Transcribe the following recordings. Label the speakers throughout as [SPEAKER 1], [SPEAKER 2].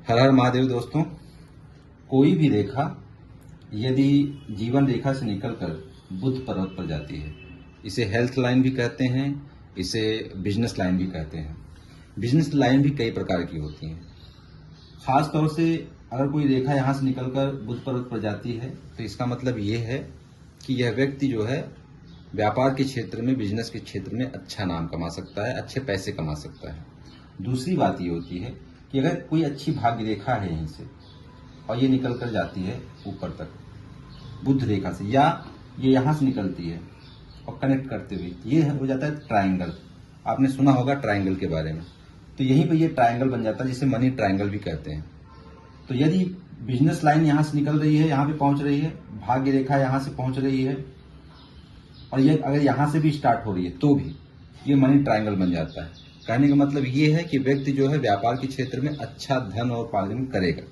[SPEAKER 1] हर हर महादेव दोस्तों। कोई भी रेखा यदि जीवन रेखा से निकलकर बुध पर्वत पर जाती है, इसे हेल्थ लाइन भी कहते हैं, इसे बिजनेस लाइन भी कहते हैं। बिजनेस लाइन भी कई प्रकार की होती हैं। खास तौर से अगर कोई रेखा यहाँ से निकलकर बुध पर्वत पर जाती है तो इसका मतलब ये है कि यह व्यक्ति जो है व्यापार के क्षेत्र में, बिजनेस के क्षेत्र में अच्छा नाम कमा सकता है, अच्छे पैसे कमा सकता है। दूसरी बात ये होती है कि अगर कोई अच्छी भाग्य रेखा है यहीं से और ये निकल कर जाती है ऊपर तक बुध रेखा से, या ये यहाँ से निकलती है और कनेक्ट करते हुए ये हो जाता है ट्रायंगल। आपने सुना होगा ट्रायंगल के बारे में। तो यहीं पर ये ट्रायंगल बन जाता है जिसे मनी ट्रायंगल भी कहते हैं। तो यदि बिजनेस लाइन यहाँ से निकल रही है, यहाँ पे पहुंच रही है, भाग्य रेखा यहाँ से पहुंच रही है और ये अगर यहाँ से भी स्टार्ट हो रही है तो भी ये मनी ट्रायंगल बन जाता है। कहने का मतलब ये है कि व्यक्ति जो है व्यापार के क्षेत्र में अच्छा धन और उपार्जन करेगा।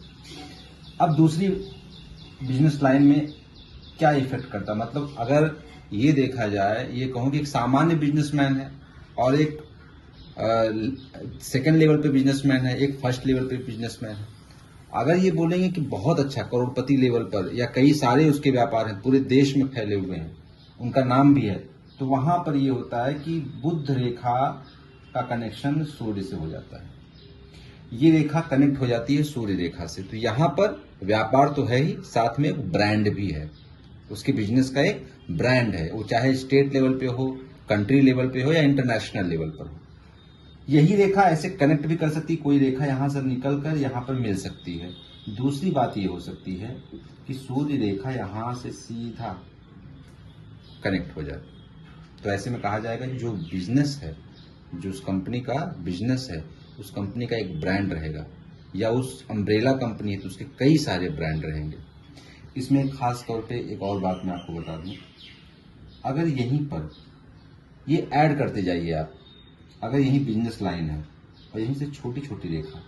[SPEAKER 1] अब दूसरी बिजनेस लाइन में क्या इफेक्ट करता है, मतलब अगर ये देखा जाए, ये कहूँ कि एक सामान्य बिजनेसमैन है और एक सेकंड लेवल पे बिजनेसमैन है, एक फर्स्ट लेवल पे बिजनेसमैन है। अगर ये बोलेंगे कि बहुत अच्छा करोड़पति लेवल पर या कई सारे उसके व्यापार हैं, पूरे देश में फैले हुए हैं, उनका नाम भी है, तो वहां पर ये होता है कि बुध रेखा का कनेक्शन सूर्य से हो जाता है। ये रेखा कनेक्ट हो जाती है सूर्य रेखा से, तो यहाँ पर व्यापार तो है ही, साथ में एक ब्रांड भी है। उसके बिजनेस का एक ब्रांड है, वो चाहे स्टेट लेवल पे हो, कंट्री लेवल पे हो या इंटरनेशनल लेवल पर हो। यही रेखा ऐसे कनेक्ट भी कर सकती, कोई रेखा यहां से निकलकर यहां पर मिल सकती है। दूसरी बात ये हो सकती है कि सूर्य रेखा यहां से सीधा कनेक्ट हो जाए, तो ऐसे में कहा जाएगा कि जो बिजनेस है, जो उस कंपनी का बिजनेस है, उस कंपनी का एक ब्रांड रहेगा, या उस अम्ब्रेला कंपनी है तो उसके कई सारे ब्रांड रहेंगे। इसमें खास तौर पे एक और बात मैं आपको बता दूं, अगर यहीं पर ये ऐड करते जाइए आप, अगर यही बिजनेस लाइन है और यहीं से छोटी छोटी रेखा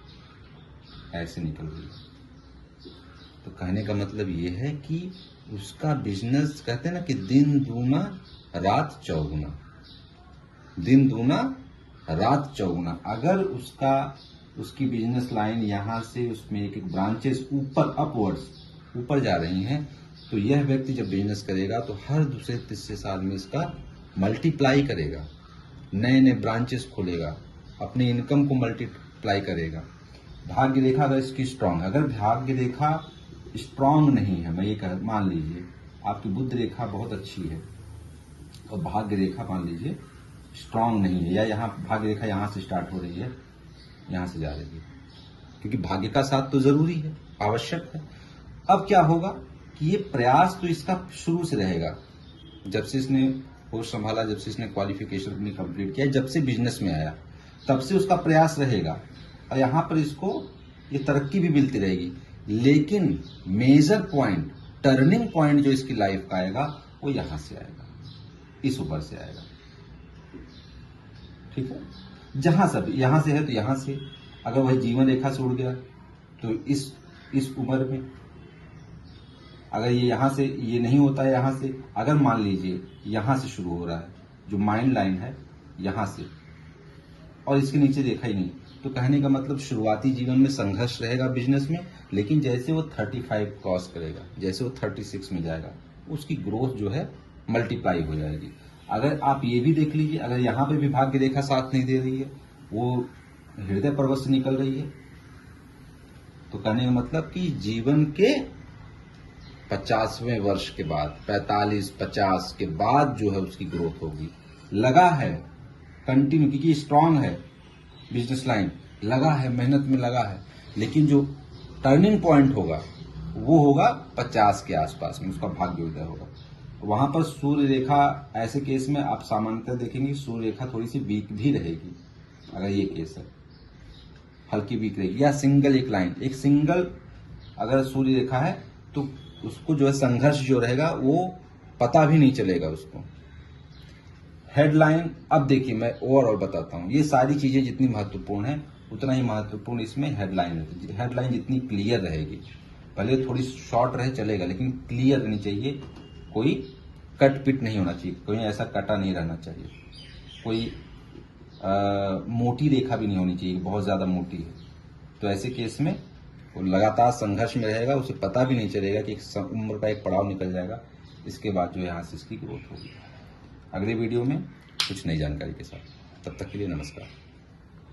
[SPEAKER 1] ऐसे निकल रही है, तो कहने का मतलब ये है कि उसका बिजनेस, कहते हैं ना कि दिन दूना रात चौगुना, दिन दूना रात चौगुना। अगर उसकी बिजनेस लाइन यहाँ से उसमें एक एक ब्रांचेस ऊपर अपवर्ड्स ऊपर जा रही हैं, तो यह व्यक्ति जब बिजनेस करेगा तो हर दूसरे तीसरे साल में इसका मल्टीप्लाई करेगा, नए नए ब्रांचेस खोलेगा, अपनी इनकम को मल्टीप्लाई करेगा। भाग्य रेखा अगर इसकी स्ट्रांग, अगर भाग्य रेखा स्ट्रांग नहीं है, मैं ये मान लीजिए आपकी बुध रेखा बहुत अच्छी है और भाग्य रेखा मान लीजिए स्ट्रांग नहीं है, या यहाँ भाग्य रेखा यहाँ से स्टार्ट हो रही है, यहाँ से जा रही है, क्योंकि भाग्य का साथ तो जरूरी है, आवश्यक है। अब क्या होगा कि ये प्रयास तो इसका शुरू से रहेगा, जब से इसने होश संभाला, जब से इसने क्वालिफिकेशन अपनी कंप्लीट किया, जब से बिजनेस में आया, तब से उसका प्रयास रहेगा और यहाँ पर इसको ये तरक्की भी मिलती रहेगी। लेकिन मेजर पॉइंट, टर्निंग पॉइंट जो इसकी लाइफ का आएगा वो यहाँ से आएगा, इस ऊपर से आएगा। ठीक है, जहां सब यहां से है तो यहां से, अगर वही जीवन रेखा से उड़ गया तो इस उम्र में, अगर ये यहां से ये नहीं होता है, यहां से अगर मान लीजिए यहां से शुरू हो रहा है, जो माइंड लाइन है यहां से, और इसके नीचे देखा ही नहीं, तो कहने का मतलब शुरुआती जीवन में संघर्ष रहेगा बिजनेस में, लेकिन जैसे वो 35 क्रॉस करेगा, जैसे वो 36 में जाएगा, उसकी ग्रोथ जो है मल्टीप्लाई हो जाएगी। अगर आप ये भी देख लीजिए, अगर यहाँ पे भी भाग्य रेखा साथ नहीं दे रही है, वो हृदय पर्वत से निकल रही है, तो कहने का मतलब कि जीवन के 50वें वर्ष के बाद, 45-50 के बाद जो है उसकी ग्रोथ होगी। लगा है कंटिन्यू, क्योंकि स्ट्रांग है बिजनेस लाइन, लगा है, मेहनत में लगा है, लेकिन जो टर्निंग पॉइंट होगा वो होगा 50 के आसपास में, उसका भाग्य उदय होगा। वहां पर सूर्य रेखा, ऐसे केस में आप सामान्यतः देखेंगे सूर्य रेखा थोड़ी सी वीक भी रहेगी, अगर ये केस है हल्की वीक रहेगी, या सिंगल एक लाइन, एक सिंगल अगर सूर्य रेखा है तो उसको जो है संघर्ष जो रहेगा वो पता भी नहीं चलेगा उसको। हेडलाइन, अब देखिए मैं ओवरऑल बताता हूं, ये सारी चीजें जितनी महत्वपूर्ण है उतना ही महत्वपूर्ण इसमें हेडलाइन है। हेडलाइन जितनी क्लियर रहेगी, भले थोड़ी शॉर्ट रहे चलेगा, लेकिन क्लियर रहनी चाहिए, कोई कट पिट नहीं होना चाहिए, कोई ऐसा कटा नहीं रहना चाहिए, कोई मोटी रेखा भी नहीं होनी चाहिए, बहुत ज्यादा मोटी है, तो ऐसे केस में वो लगातार संघर्ष में रहेगा, उसे पता भी नहीं चलेगा कि उम्र का एक पड़ाव निकल जाएगा, इसके बाद जो है यहाँ से इसकी ग्रोथ होगी। अगले वीडियो में कुछ नई जानकारी के साथ, तब तक के लिए नमस्कार।